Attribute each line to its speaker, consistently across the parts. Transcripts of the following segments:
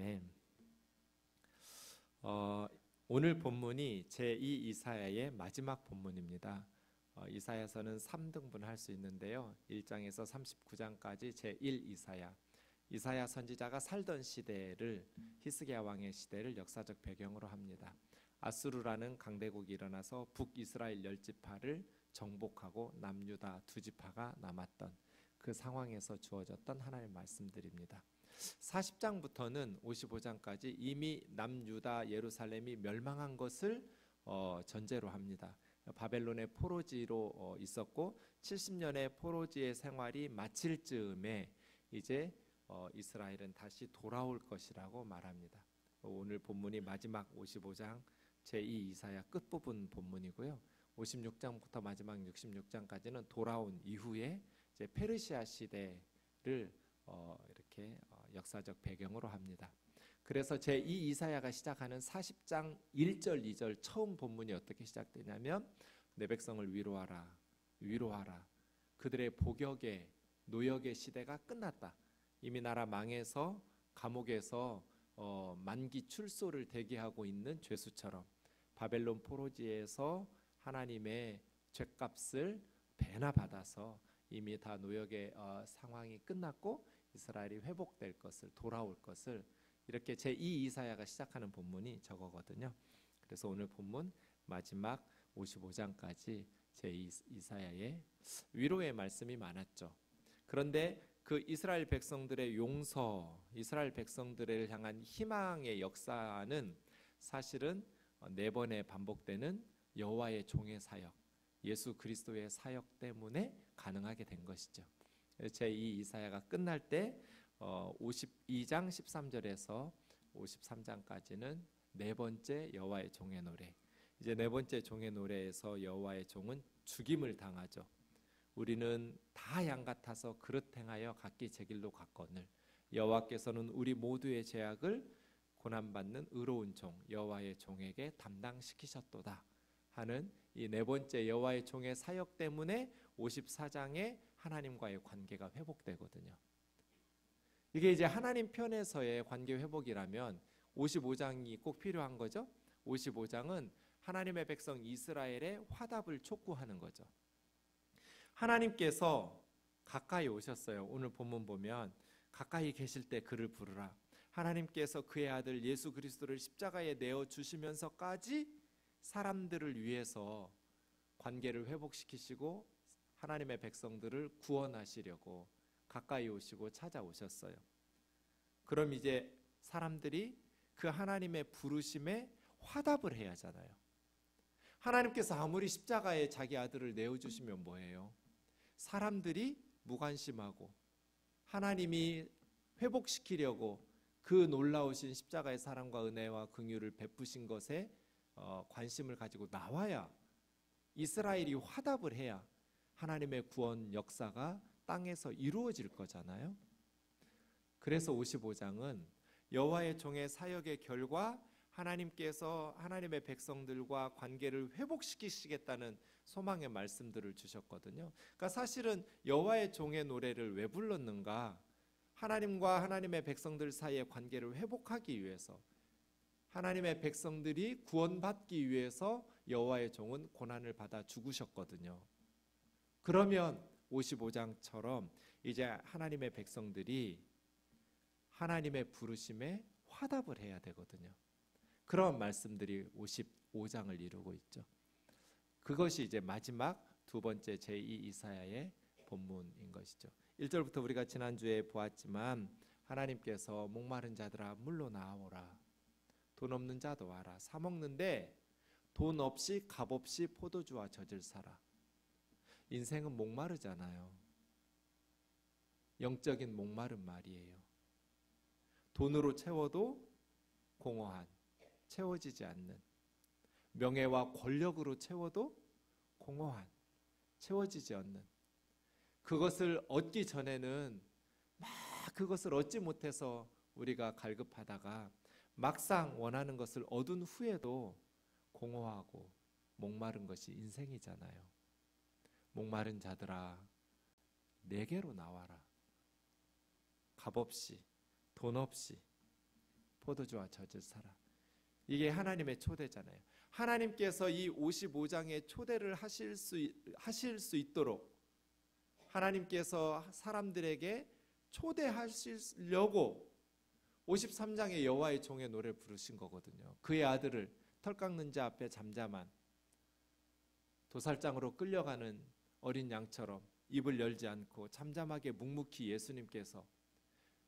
Speaker 1: 아멘. 오늘 본문이 제2 이사야의 마지막 본문입니다. 이사야서는 3등분 할 수 있는데요. 1장에서 39장까지 제1 이사야 선지자가 살던 시대를, 히스기야 왕의 시대를 역사적 배경으로 합니다. 아수르라는 강대국이 일어나서 북이스라엘 10지파를 정복하고 남유다 2지파가 남았던 그 상황에서 주어졌던 하나님의 말씀들입니다. 40장부터는 55장까지 이미 남유다 예루살렘이 멸망한 것을 전제로 합니다. 바벨론의 포로지로 있었고 70년의 포로지의 생활이 마칠 즈음에 이제 이스라엘은 다시 돌아올 것이라고 말합니다. 오늘 본문이 마지막 55장 제2 이사야 끝부분 본문이고요. 56장부터 마지막 66장까지는 돌아온 이후에 이제 페르시아 시대를 이렇게 역사적 배경으로 합니다. 그래서 제2 이사야가 시작하는 40장 1절 2절 처음 본문이 어떻게 시작되냐면 내 백성을 위로하라 위로하라 그들의 복역의 노역의 시대가 끝났다. 이미 나라 망해서 감옥에서 만기 출소를 대기하고 있는 죄수처럼 바벨론 포로지에서 하나님의 죄값을 배나 받아서 이미 다 노역의 상황이 끝났고 이스라엘이 회복될 것을, 돌아올 것을, 이렇게 제2 이사야가 시작하는 본문이 저거거든요. 그래서 오늘 본문 마지막 55장까지 제2 이사야의 위로의 말씀이 많았죠. 그런데 그 이스라엘 백성들의 용서, 이스라엘 백성들을 향한 희망의 역사는 사실은 4번에 반복되는 여호와의 종의 사역, 예수 그리스도의 사역 때문에 가능하게 된 것이죠. 제2 이사야가 끝날 때 52장 13절에서 53장까지는 4번째 여호와의 종의 노래. 이제 4번째 종의 노래에서 여호와의 종은 죽임을 당하죠. 우리는 다 양 같아서 그릇 행하여 각기 제 길로 갔거늘 여호와께서는 우리 모두의 죄악을 고난받는 의로운 종 여호와의 종에게 담당시키셨도다 하는 이 4번째 여호와의 종의 사역 때문에 54장에 하나님과의 관계가 회복되거든요. 이게 이제 하나님 편에서의 관계 회복이라면 55장이 꼭 필요한 거죠. 55장은 하나님의 백성 이스라엘의 화답을 촉구하는 거죠. 하나님께서 가까이 오셨어요. 오늘 본문 보면 가까이 계실 때 그를 부르라. 하나님께서 그의 아들 예수 그리스도를 십자가에 내어주시면서까지 사람들을 위해서 관계를 회복시키시고 하나님의 백성들을 구원하시려고 가까이 오시고 찾아오셨어요. 그럼 이제 사람들이 그 하나님의 부르심에 화답을 해야 하잖아요. 하나님께서 아무리 십자가에 자기 아들을 내어주시면 뭐예요? 사람들이 무관심하고 하나님이 회복시키려고 그 놀라우신 십자가의 사랑과 은혜와 긍휼을 베푸신 것에 관심을 가지고 나와야, 이스라엘이 화답을 해야 하나님의 구원 역사가 땅에서 이루어질 거잖아요. 그래서 55장은 여호와의 종의 사역의 결과 하나님께서 하나님의 백성들과 관계를 회복시키시겠다는 소망의 말씀들을 주셨거든요. 그러니까 사실은 여호와의 종의 노래를 왜 불렀는가? 하나님과 하나님의 백성들 사이의 관계를 회복하기 위해서, 하나님의 백성들이 구원받기 위해서 여호와의 종은 고난을 받아 죽으셨거든요. 그러면 55장처럼 이제 하나님의 백성들이 하나님의 부르심에 화답을 해야 되거든요. 그런 말씀들이 55장을 이루고 있죠. 그것이 이제 마지막 2번째 제2 이사야의 본문인 것이죠. 1절부터 우리가 지난주에 보았지만 하나님께서 목마른 자들아 물로 나오라, 돈 없는 자도 와라, 사 먹는데 돈 없이 값 없이 포도주와 젖을 사라. 인생은 목마르잖아요. 영적인 목마른 말이에요. 돈으로 채워도 공허한, 채워지지 않는, 명예와 권력으로 채워도 공허한, 채워지지 않는, 그것을 얻기 전에는 막 그것을 얻지 못해서 우리가 갈급하다가 막상 원하는 것을 얻은 후에도 공허하고 목마른 것이 인생이잖아요. 목마른 자들아 내게로 나와라. 값없이, 돈 없이, 포도주와 젖을 사라. 이게 하나님의 초대잖아요. 하나님께서 이 55장의 초대를 하실 수 있도록 하나님께서 사람들에게 초대하시려고 53장의 여호와의 종의 노래를 부르신 거거든요. 그의 아들을 털 깎는 자 앞에 잠잠한 도살장으로 끌려가는 어린 양처럼 입을 열지 않고 잠잠하게 묵묵히 예수님께서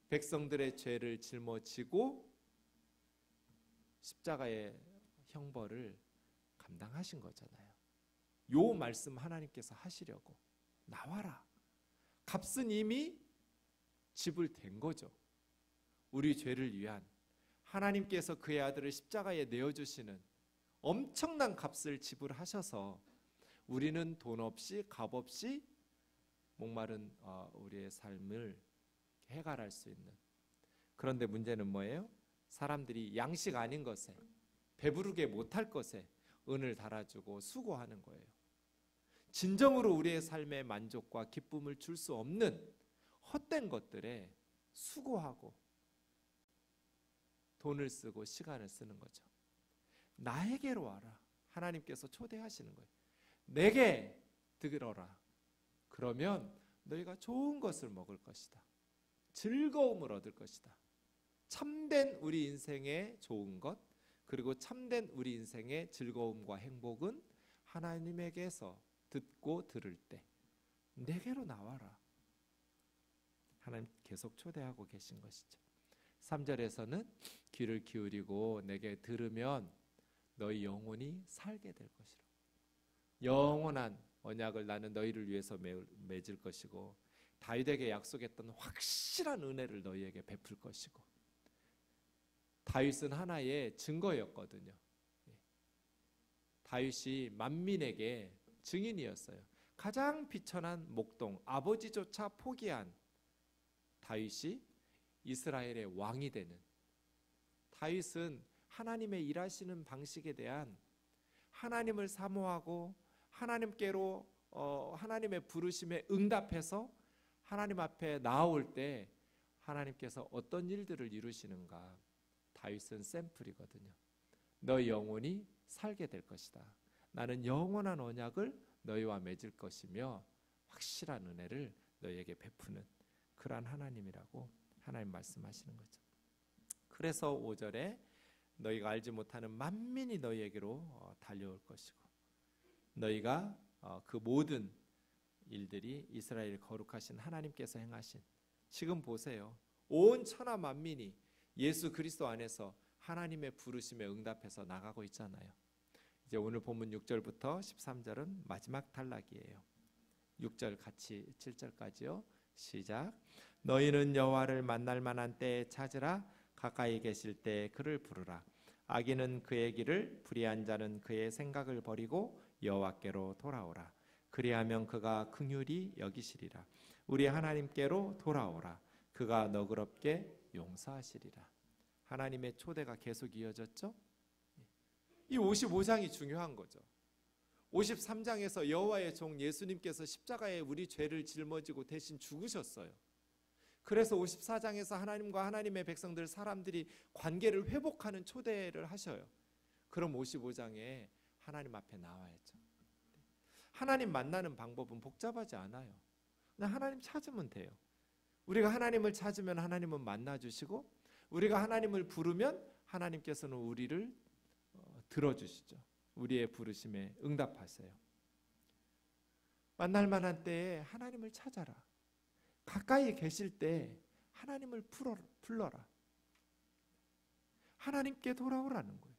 Speaker 1: 백성들의 죄를 짊어지고 십자가의 형벌을 감당하신 거잖아요. 요 말씀 하나님께서 하시려고 나와라. 값은 이미 지불된 거죠. 우리 죄를 위한 하나님께서 그의 아들을 십자가에 내어주시는 엄청난 값을 지불하셔서 우리는 돈 없이 값 없이 목마른 우리의 삶을 해결할 수 있는. 그런데 문제는 뭐예요? 사람들이 양식 아닌 것에 배부르게 못할 것에 은을 달아주고 수고하는 거예요. 진정으로 우리의 삶에 만족과 기쁨을 줄 수 없는 헛된 것들에 수고하고 돈을 쓰고 시간을 쓰는 거죠. 나에게로 와라. 하나님께서 초대하시는 거예요. 내게 들어라. 그러면 너희가 좋은 것을 먹을 것이다. 즐거움을 얻을 것이다. 참된 우리 인생의 좋은 것, 그리고 참된 우리 인생의 즐거움과 행복은 하나님에게서 듣고 들을 때 내게로 나와라. 하나님 계속 초대하고 계신 것이죠. 3절에서는 귀를 기울이고 내게 들으면 너희 영혼이 살게 될 것이라. 영원한 언약을 나는 너희를 위해서 맺을 것이고 다윗에게 약속했던 확실한 은혜를 너희에게 베풀 것이고. 다윗은 하나의 증거였거든요. 다윗이 만민에게 증인이었어요. 가장 비천한 목동, 아버지조차 포기한 다윗이 이스라엘의 왕이 되는. 다윗은 하나님의 일하시는 방식에 대한 하나님을 사모하고 하나님께로 하나님의 부르심에 응답해서 하나님 앞에 나올 때 하나님께서 어떤 일들을 이루시는가. 다윗은 샘플이거든요. 너희 영혼이 살게 될 것이다. 나는 영원한 언약을 너희와 맺을 것이며 확실한 은혜를 너희에게 베푸는 그러한 하나님이라고 하나님 말씀하시는 거죠. 그래서 5절에 너희가 알지 못하는 만민이 너희에게로 달려올 것이고 너희가 그 모든 일들이 이스라엘 거룩하신 하나님께서 행하신. 지금 보세요. 온 천하 만민이 예수 그리스도 안에서 하나님의 부르심에 응답해서 나가고 있잖아요. 이제 오늘 본문 6절부터 13절은 마지막 단락이에요. 6절 같이 7절까지요. 시작. 너희는 여호와를 만날 만한 때에 찾으라. 가까이 계실 때 그를 부르라. 악인은 그의 길을, 불의한 자는 그의 생각을 버리고 여호와께로 돌아오라. 그리하면 그가 긍휼히 여기시리라. 우리 하나님께로 돌아오라. 그가 너그럽게 용서하시리라. 하나님의 초대가 계속 이어졌죠. 이 55장이 중요한 거죠. 53장에서 여호와의 종 예수님께서 십자가에 우리 죄를 짊어지고 대신 죽으셨어요. 그래서 54장에서 하나님과 하나님의 백성들 사람들이 관계를 회복하는 초대를 하셔요. 그럼 55장에 하나님 앞에 나와야죠. 하나님 만나는 방법은 복잡하지 않아요. 그냥 하나님 찾으면 돼요. 우리가 하나님을 찾으면 하나님은 만나주시고 우리가 하나님을 부르면 하나님께서는 우리를 들어주시죠. 우리의 부르심에 응답하세요. 만날 만한 때에 하나님을 찾아라. 가까이 계실 때 하나님을 불러라. 하나님께 돌아오라는 거예요.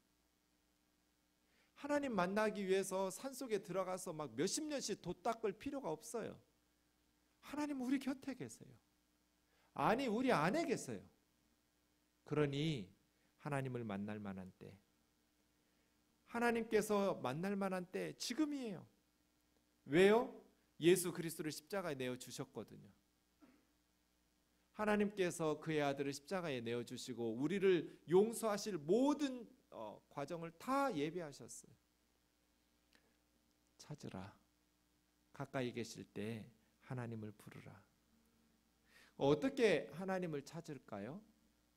Speaker 1: 하나님 만나기 위해서 산속에 들어가서 막 몇십 년씩 돛 닦을 필요가 없어요. 하나님 우리 곁에 계세요. 아니 우리 안에 계세요. 그러니 하나님을 만날 만한 때, 하나님께서 만날 만한 때 지금이에요. 왜요? 예수 그리스도를 십자가에 내어주셨거든요. 하나님께서 그의 아들을 십자가에 내어주시고 우리를 용서하실 모든 과정을 다 예비하셨어요. 찾으라. 가까이 계실 때 하나님을 부르라. 어떻게 하나님을 찾을까요?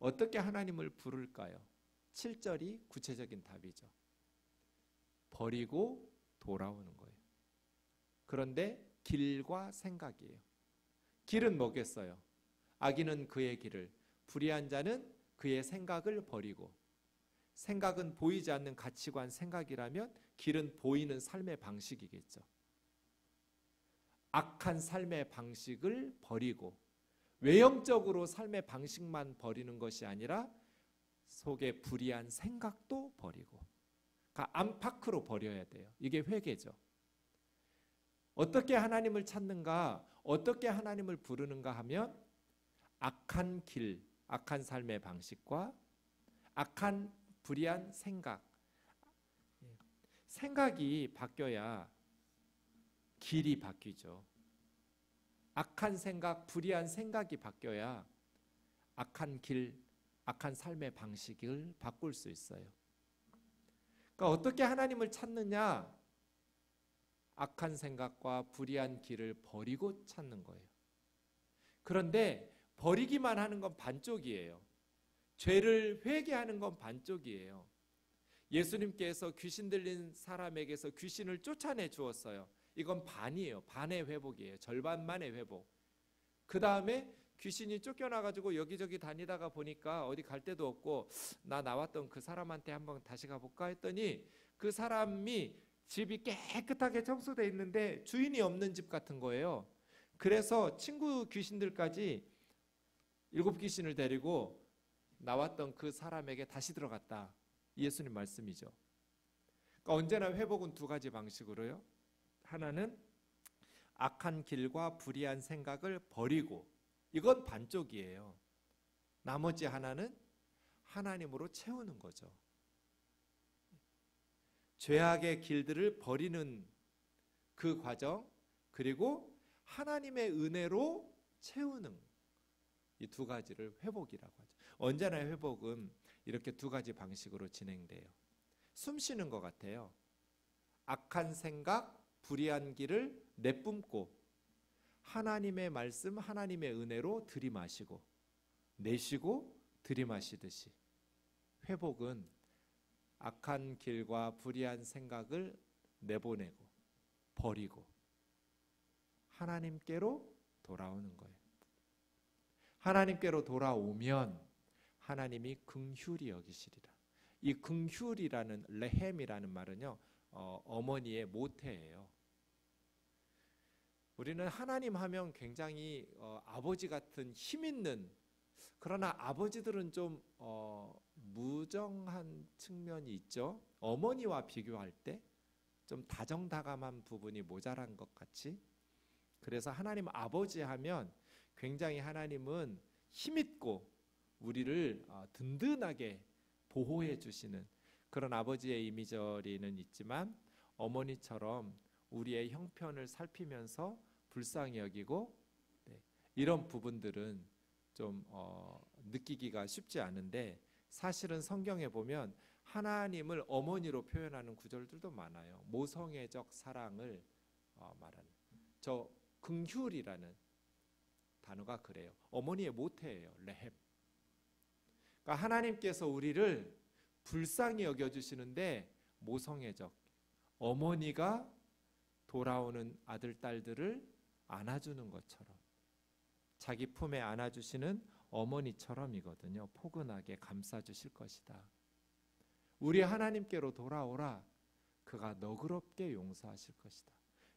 Speaker 1: 어떻게 하나님을 부를까요? 7절이 구체적인 답이죠. 버리고 돌아오는 거예요. 그런데 길과 생각이에요. 길은 뭐겠어요? 악인은 그의 길을, 불의한 자는 그의 생각을 버리고, 생각은 보이지 않는 가치관 생각이라면 길은 보이는 삶의 방식이겠죠. 악한 삶의 방식을 버리고, 외형적으로 삶의 방식만 버리는 것이 아니라 속에 불의한 생각도 버리고, 그러니까 안팎으로 버려야 돼요. 이게 회개죠. 어떻게 하나님을 찾는가, 어떻게 하나님을 부르는가 하면 악한 길, 악한 삶의 방식과 악한 불의한 생각, 생각이 바뀌어야 길이 바뀌죠. 악한 생각, 불의한 생각이 바뀌어야 악한 길, 악한 삶의 방식을 바꿀 수 있어요. 그러니까 어떻게 하나님을 찾느냐? 악한 생각과 불의한 길을 버리고 찾는 거예요. 그런데 버리기만 하는 건 반쪽이에요. 죄를 회개하는 건 반쪽이에요. 예수님께서 귀신 들린 사람에게서 귀신을 쫓아내 주었어요. 이건 반이에요. 반의 회복이에요. 절반만의 회복. 그 다음에 귀신이 쫓겨나가지고 여기저기 다니다가 보니까 어디 갈 데도 없고, 나 나왔던 그 사람한테 한번 다시 가볼까 했더니 그 사람이 집이 깨끗하게 청소되어 있는데 주인이 없는 집 같은 거예요. 그래서 친구 귀신들까지 7귀신을 데리고 나왔던 그 사람에게 다시 들어갔다. 예수님 말씀이죠. 그러니까 언제나 회복은 두 가지 방식으로요. 하나는 악한 길과 불의한 생각을 버리고, 이건 반쪽이에요. 나머지 하나는 하나님으로 채우는 거죠. 죄악의 길들을 버리는 그 과정, 그리고 하나님의 은혜로 채우는 이 두 가지를 회복이라고 하죠. 언제나 회복은 이렇게 두 가지 방식으로 진행돼요. 숨 쉬는 것 같아요. 악한 생각, 불의한 길을 내뿜고 하나님의 말씀, 하나님의 은혜로 들이마시고, 내쉬고 들이마시듯이 회복은 악한 길과 불의한 생각을 내보내고 버리고 하나님께로 돌아오는 거예요. 하나님께로 돌아오면 하나님이 긍휼히 여기시리라. 이 긍휼이라는 레헴이라는 말은요, 어머니의 모태예요. 우리는 하나님 하면 굉장히 아버지 같은 힘 있는, 그러나 아버지들은 좀 무정한 측면이 있죠. 어머니와 비교할 때 좀 다정다감한 부분이 모자란 것 같이. 그래서 하나님 아버지 하면 굉장히 하나님은 힘있고 우리를 든든하게 보호해 주시는 그런 아버지의 이미저리는 있지만, 어머니처럼 우리의 형편을 살피면서 불쌍히 여기고, 이런 부분들은 좀 느끼기가 쉽지 않은데, 사실은 성경에 보면 하나님을 어머니로 표현하는 구절들도 많아요. 모성애적 사랑을 말하는, 저 긍휼이라는 단어가 그래요. 어머니의 모태예요. 레헴. 그러니까 하나님께서 우리를 불쌍히 여겨주시는데 모성애적, 어머니가 돌아오는 아들 딸들을 안아주는 것처럼, 자기 품에 안아주시는 어머니처럼이거든요. 포근하게 감싸주실 것이다. 우리 하나님께로 돌아오라. 그가 너그럽게 용서하실 것이다.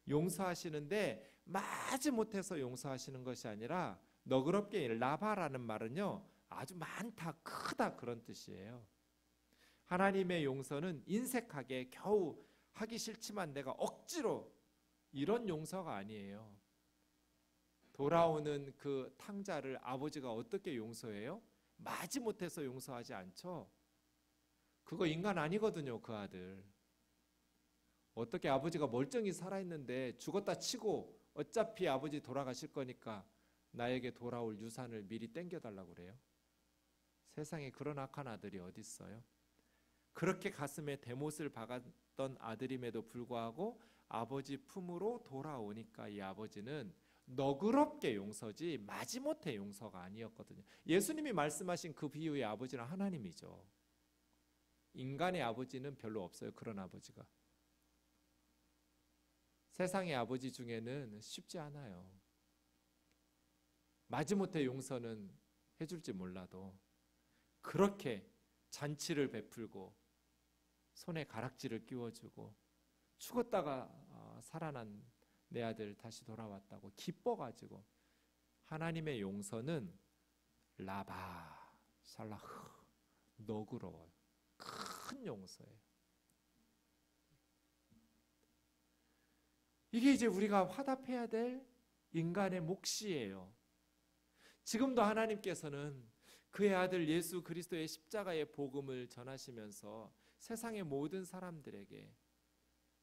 Speaker 1: 용서하시는데 마지 못해서 용서하시는 것이 아니라, 너그럽게, 라바라는 말은요, 아주 많다, 크다, 그런 뜻이에요. 하나님의 용서는 인색하게 겨우 하기 싫지만 내가 억지로, 이런 용서가 아니에요. 돌아오는 그 탕자를 아버지가 어떻게 용서해요? 마지못해서 용서하지 않죠. 그거 인간 아니거든요. 그 아들 어떻게, 아버지가 멀쩡히 살아있는데 죽었다 치고 어차피 아버지 돌아가실 거니까 나에게 돌아올 유산을 미리 땡겨달라고 그래요? 세상에 그런 악한 아들이 어디 있어요? 그렇게 가슴에 대못을 박았던 아들임에도 불구하고 아버지 품으로 돌아오니까 이 아버지는 너그럽게 용서지 마지못해 용서가 아니었거든요. 예수님이 말씀하신 그 비유의 아버지는 하나님이죠. 인간의 아버지는 별로 없어요. 그런 아버지가. 세상의 아버지 중에는 쉽지 않아요. 마지못해 용서는 해줄지 몰라도 그렇게 잔치를 베풀고 손에 가락지를 끼워주고 죽었다가 살아난 내 아들 다시 돌아왔다고 기뻐가지고, 하나님의 용서는 라바 살라흐, 너그러워요. 큰 용서예요. 이게 이제 우리가 화답해야 될 인간의 몫이에요. 지금도 하나님께서는 그의 아들 예수 그리스도의 십자가의 복음을 전하시면서 세상의 모든 사람들에게,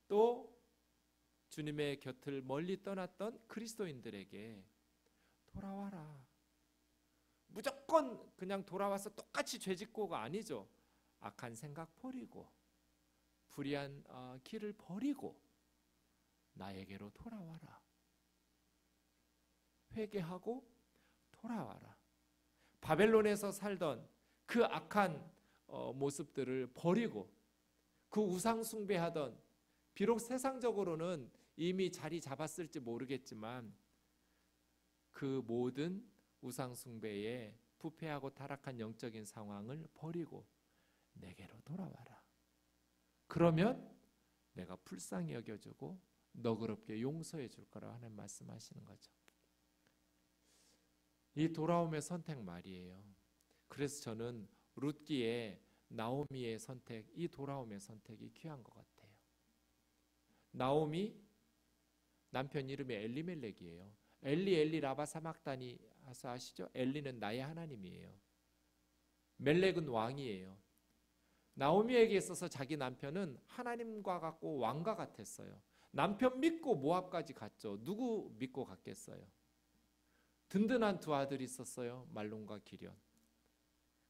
Speaker 1: 또 주님의 곁을 멀리 떠났던 그리스도인들에게 돌아와라. 무조건 그냥 돌아와서 똑같이 죄짓고가 아니죠. 악한 생각 버리고 불의한 길을 버리고 나에게로 돌아와라. 회개하고 돌아와라. 바벨론에서 살던 그 악한 모습들을 버리고, 그 우상 숭배하던, 비록 세상적으로는 이미 자리 잡았을지 모르겠지만 그 모든 우상 숭배에 부패하고 타락한 영적인 상황을 버리고 내게로 돌아와라. 그러면 내가 불쌍히 여겨주고 너그럽게 용서해 줄 거라고 하는 말씀하시는 거죠. 이 돌아옴의 선택 말이에요. 그래서 저는 룻기의 나오미의 선택, 이 돌아옴의 선택이 귀한 것 같아요. 나오미 남편 이름이 엘리멜렉이에요. 엘리 라바 사막다니 하서 아시죠? 엘리는 나의 하나님이에요. 멜렉은 왕이에요. 나오미에게 있어서 자기 남편은 하나님과 같고 왕과 같았어요. 남편 믿고 모압까지 갔죠. 누구 믿고 갔겠어요? 든든한 두 아들이 있었어요. 말론과 기련.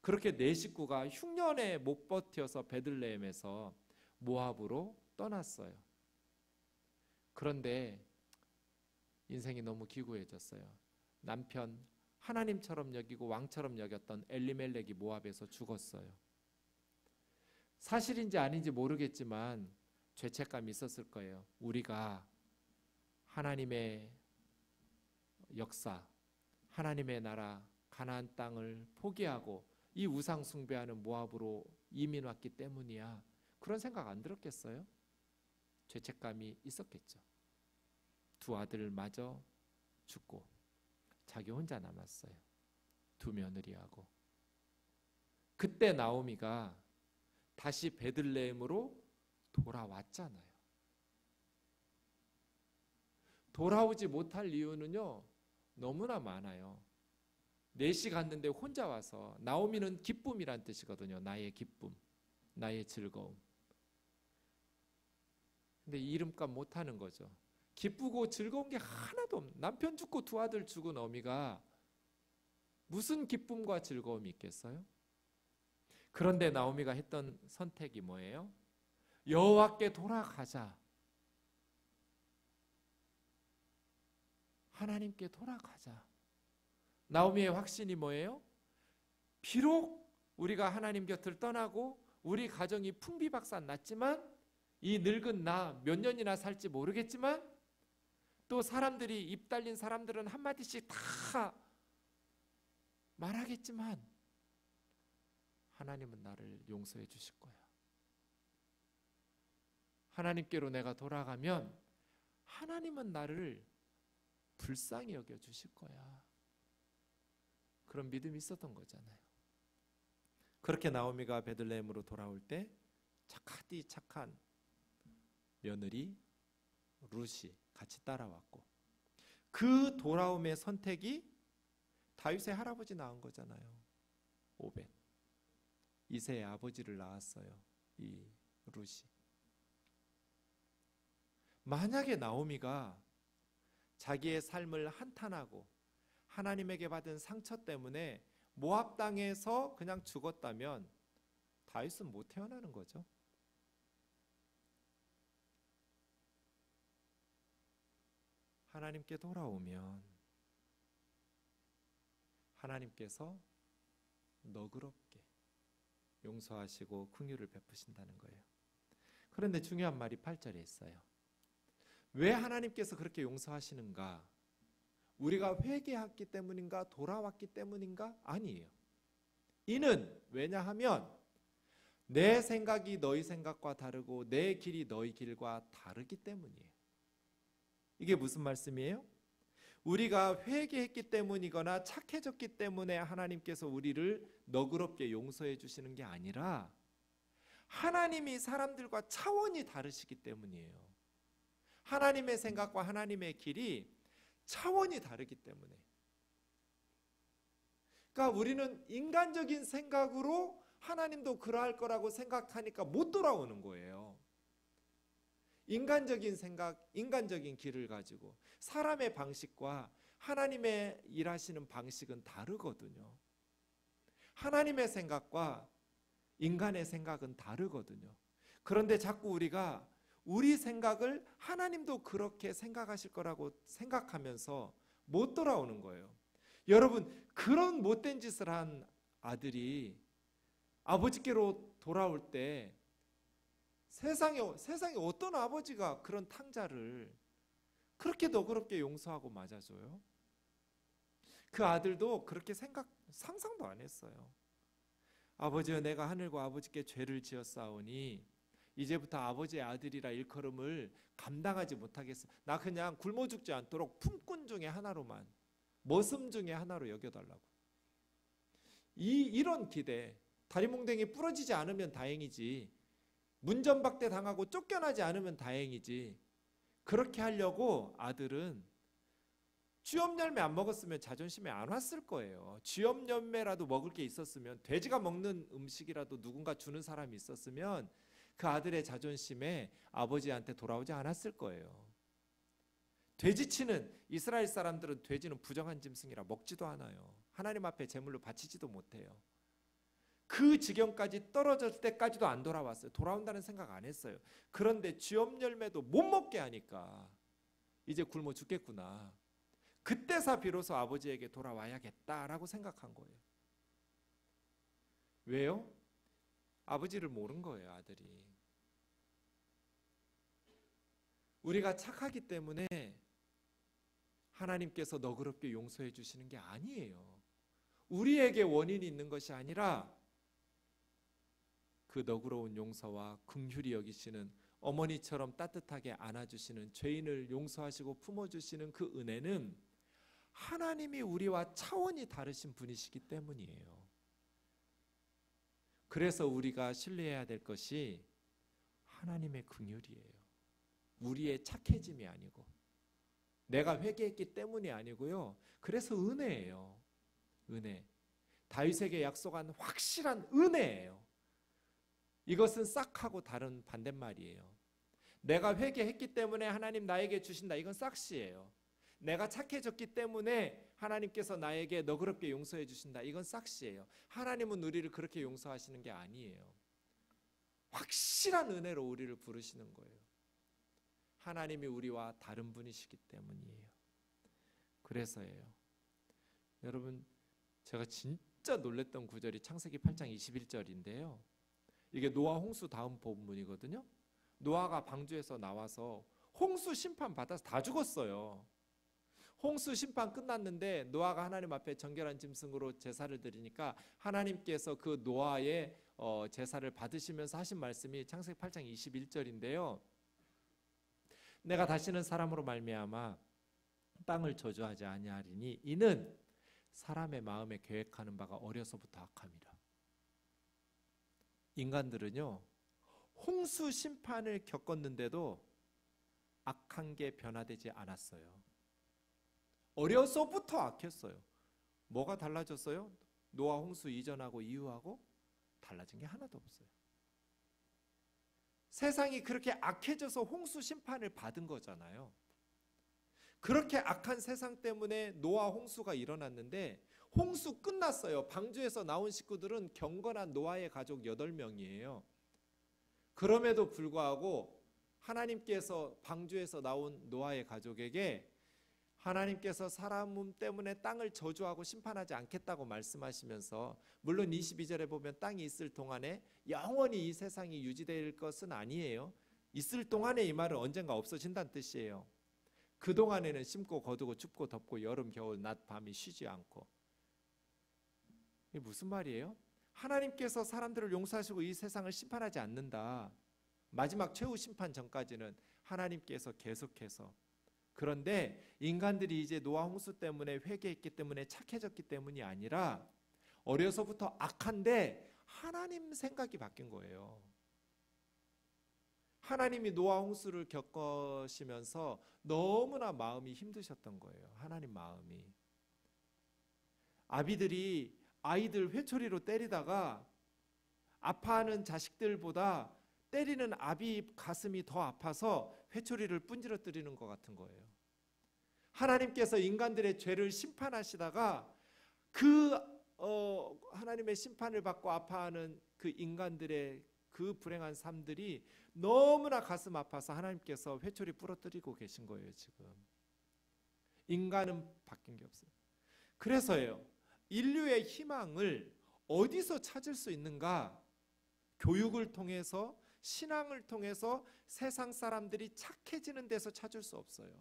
Speaker 1: 그렇게 네 식구가 흉년에 못 버텨서 베들레헴에서 모압으로 떠났어요. 그런데 인생이 너무 기구해졌어요. 남편 하나님처럼 여기고 왕처럼 여겼던 엘리멜렉이 모압에서 죽었어요. 사실인지 아닌지 모르겠지만 죄책감이 있었을 거예요. 우리가 하나님의 역사, 하나님의 나라, 가나안 땅을 포기하고 이 우상 숭배하는 모압으로 이민 왔기 때문이야. 그런 생각 안 들었겠어요? 죄책감이 있었겠죠. 두 아들마저 죽고 자기 혼자 남았어요. 두 며느리하고. 그때 나오미가 다시 베들레헴으로 돌아왔잖아요. 돌아오지 못할 이유는요, 너무나 많아요. 넷이 갔는데 혼자 와서, 나오미는 기쁨이란 뜻이거든요. 나의 기쁨, 나의 즐거움. 근데 이름값 못하는 거죠. 기쁘고 즐거운 게 하나도 없는, 남편 죽고 두 아들 죽은 어미가 무슨 기쁨과 즐거움이 있겠어요? 그런데 나오미가 했던 선택이 뭐예요? 여호와께 돌아가자. 하나님께 돌아가자. 나오미의 확신이 뭐예요? 비록 우리가 하나님 곁을 떠나고 우리 가정이 풍비박산 났지만, 이 늙은 나 몇 년이나 살지 모르겠지만, 또 사람들이, 입 달린 사람들은 한마디씩 다 말하겠지만 하나님은 나를 용서해 주실 거야. 하나님께로 내가 돌아가면 하나님은 나를 불쌍히 여겨 주실 거야. 그런 믿음이 있었던 거잖아요. 그렇게 나오미가 베들레헴으로 돌아올 때 착하디 착한 며느리 룻이 같이 따라왔고, 그 돌아옴의 선택이 다윗의 할아버지 낳은 거잖아요. 오벳. 이새의 아버지를 낳았어요. 이 룻이. 만약에 나오미가 자기의 삶을 한탄하고 하나님에게 받은 상처 때문에 모압 땅에서 그냥 죽었다면 다윗은 못 태어나는 거죠. 하나님께 돌아오면 하나님께서 너그럽게 용서하시고 긍휼을 베푸신다는 거예요. 그런데 중요한 말이 8절에 있어요. 왜 하나님께서 그렇게 용서하시는가? 우리가 회개했기 때문인가? 돌아왔기 때문인가? 아니에요. 이는 왜냐하면 내 생각이 너희 생각과 다르고 내 길이 너희 길과 다르기 때문이에요. 이게 무슨 말씀이에요? 우리가 회개했기 때문이거나 착해졌기 때문에 하나님께서 우리를 너그럽게 용서해 주시는 게 아니라 하나님이 사람들과 차원이 다르시기 때문이에요. 하나님의 생각과 하나님의 길이 차원이 다르기 때문에. 그러니까 우리는 인간적인 생각으로 하나님도 그러할 거라고 생각하니까 못 돌아오는 거예요. 인간적인 생각, 인간적인 길을 가지고 사람의 방식과 하나님의 일하시는 방식은 다르거든요. 하나님의 생각과 인간의 생각은 다르거든요. 그런데 자꾸 우리가 우리 생각을 하나님도 그렇게 생각하실 거라고 생각하면서 못 돌아오는 거예요. 여러분, 그런 못된 짓을 한 아들이 아버지께로 돌아올 때 세상에 어떤 아버지가 그런 탕자를 그렇게 너그럽게 용서하고 맞아줘요? 그 아들도 그렇게 상상도 안 했어요. 아버지여, 내가 하늘과 아버지께 죄를 지었사오니 이제부터 아버지의 아들이라 일컬음을 감당하지 못하겠어. 나 그냥 굶어 죽지 않도록 품꾼 중에 하나로만, 머슴 중에 하나로 여겨달라고. 이런 기대, 다리몽댕이 부러지지 않으면 다행이지, 문전박대 당하고 쫓겨나지 않으면 다행이지, 그렇게 하려고 아들은 쥐업 열매 안 먹었으면 자존심에 안 왔을 거예요. 쥐업 열매라도 먹을 게 있었으면, 돼지가 먹는 음식이라도 누군가 주는 사람이 있었으면 그 아들의 자존심에 아버지한테 돌아오지 않았을 거예요. 돼지치는 이스라엘 사람들은 돼지는 부정한 짐승이라 먹지도 않아요. 하나님 앞에 제물로 바치지도 못해요. 그 지경까지 떨어졌을 때까지도 안 돌아왔어요. 돌아온다는 생각 안 했어요. 그런데 쥐업 열매도 못 먹게 하니까 이제 굶어 죽겠구나. 그때서 비로소 아버지에게 돌아와야겠다라고 생각한 거예요. 왜요? 아버지를 모른 거예요, 아들이. 우리가 착하기 때문에 하나님께서 너그럽게 용서해 주시는 게 아니에요. 우리에게 원인이 있는 것이 아니라 그 너그러운 용서와 긍휼히 여기시는, 어머니처럼 따뜻하게 안아주시는, 죄인을 용서하시고 품어주시는 그 은혜는 하나님이 우리와 차원이 다르신 분이시기 때문이에요. 그래서 우리가 신뢰해야 될 것이 하나님의 긍휼이에요. 우리의 착해짐이 아니고, 내가 회개했기 때문이 아니고요. 그래서 은혜예요. 은혜. 다윗에게 약속한 확실한 은혜예요. 이것은 싹하고 다른 반대말이에요. 내가 회개했기 때문에 하나님 나에게 주신다. 이건 싹시예요. 내가 착해졌기 때문에 하나님께서 나에게 너그럽게 용서해 주신다. 이건 싹시예요. 하나님은 우리를 그렇게 용서하시는 게 아니에요. 확실한 은혜로 우리를 부르시는 거예요. 하나님이 우리와 다른 분이시기 때문이에요. 그래서예요. 여러분, 제가 진짜 놀랬던 구절이 창세기 8장 21절인데요. 이게 노아 홍수 다음 본문이거든요. 노아가 방주에서 나와서 홍수 심판 받아서 다 죽었어요. 홍수 심판 끝났는데 노아가 하나님 앞에 정결한 짐승으로 제사를 드리니까 하나님께서 그 노아의 제사를 받으시면서 하신 말씀이 창세기 8장 21절인데요. 내가 다시는 사람으로 말미암아 땅을 저주하지 아니하리니 이는 사람의 마음에 계획하는 바가 어려서부터 악함이라. 인간들은요, 홍수 심판을 겪었는데도 악한 게 변화되지 않았어요. 어려서부터 악했어요. 뭐가 달라졌어요? 노아 홍수 이전하고 이후하고 달라진 게 하나도 없어요. 세상이 그렇게 악해져서 홍수 심판을 받은 거잖아요. 그렇게 악한 세상 때문에 노아 홍수가 일어났는데 홍수 끝났어요. 방주에서 나온 식구들은 경건한 노아의 가족 8명이에요. 그럼에도 불구하고 하나님께서 방주에서 나온 노아의 가족에게 하나님께서 사람 몸 때문에 땅을 저주하고 심판하지 않겠다고 말씀하시면서, 물론 22절에 보면 땅이 있을 동안에 영원히 이 세상이 유지될 것은 아니에요. 있을 동안에 이 말은 언젠가 없어진다는 뜻이에요. 그동안에는 심고 거두고 춥고 덥고 여름 겨울 낮 밤이 쉬지 않고. 이게 무슨 말이에요? 하나님께서 사람들을 용서하시고 이 세상을 심판하지 않는다. 마지막 최후 심판 전까지는 하나님께서 계속해서. 그런데 인간들이 이제 노아 홍수 때문에 회개했기 때문에 착해졌기 때문이 아니라 어려서부터 악한데 하나님 생각이 바뀐 거예요. 하나님이 노아 홍수를 겪으시면서 너무나 마음이 힘드셨던 거예요. 하나님 마음이. 아비들이 아이들 회초리로 때리다가 아파하는 자식들보다 때리는 아비 가슴이 더 아파서 회초리를 분지러뜨리는 것 같은 거예요. 하나님께서 인간들의 죄를 심판하시다가 하나님의 심판을 받고 아파하는 그 인간들의 그 불행한 삶들이 너무나 가슴 아파서 하나님께서 회초리 부러뜨리고 계신 거예요. 지금 인간은 바뀐 게 없어요. 그래서요, 인류의 희망을 어디서 찾을 수 있는가? 교육을 통해서, 신앙을 통해서 세상 사람들이 착해지는 데서 찾을 수 없어요.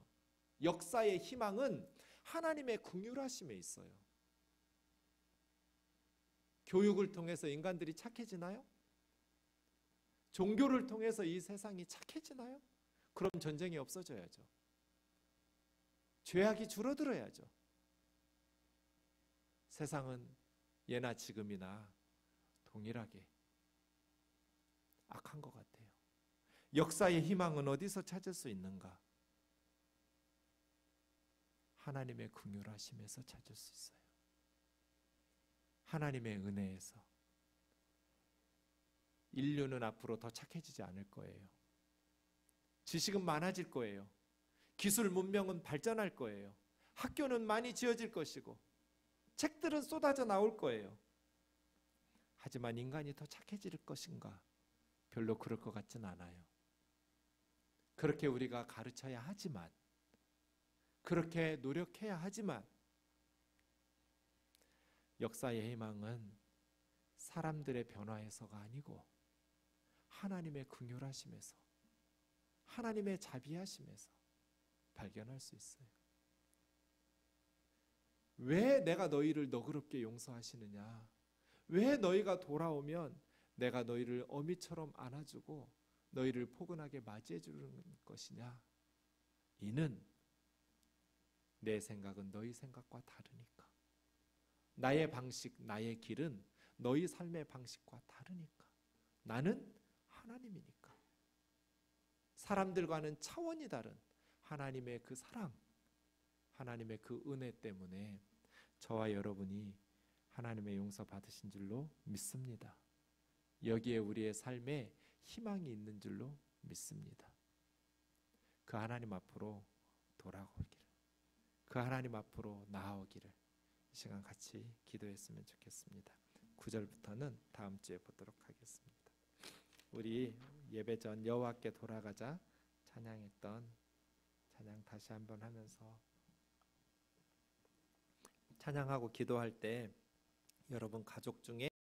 Speaker 1: 역사의 희망은 하나님의 긍휼하심에 있어요. 교육을 통해서 인간들이 착해지나요? 종교를 통해서 이 세상이 착해지나요? 그럼 전쟁이 없어져야죠. 죄악이 줄어들어야죠. 세상은 예나 지금이나 동일하게 악한 것 같아요. 역사의 희망은 어디서 찾을 수 있는가? 하나님의 긍휼하심에서 찾을 수 있어요. 하나님의 은혜에서. 인류는 앞으로 더 착해지지 않을 거예요. 지식은 많아질 거예요. 기술 문명은 발전할 거예요. 학교는 많이 지어질 것이고 책들은 쏟아져 나올 거예요. 하지만 인간이 더 착해질 것인가? 별로 그럴 것 같진 않아요. 그렇게 우리가 가르쳐야 하지만, 그렇게 노력해야 하지만, 역사의 희망은 사람들의 변화에서가 아니고 하나님의 긍휼하심에서, 하나님의 자비하심에서 발견할 수 있어요. 왜 내가 너희를 너그럽게 용서하시느냐? 왜 너희가 돌아오면 내가 너희를 어미처럼 안아주고 너희를 포근하게 맞이해 주는 것이냐? 이는 내 생각은 너희 생각과 다르니까. 나의 방식, 나의 길은 너희 삶의 방식과 다르니까. 나는 하나님이니까. 사람들과는 차원이 다른 하나님의 그 사랑, 하나님의 그 은혜 때문에 저와 여러분이 하나님의 용서 받으신 줄로 믿습니다. 여기에 우리의 삶에 희망이 있는 줄로 믿습니다. 그 하나님 앞으로 돌아오기를, 그 하나님 앞으로 나아오기를 이 시간 같이 기도했으면 좋겠습니다. 9절부터는 다음 주에 보도록 하겠습니다. 우리 예배 전 여호와께 돌아가자 찬양했던 찬양 다시 한번 하면서, 찬양하고 기도할 때 여러분 가족 중에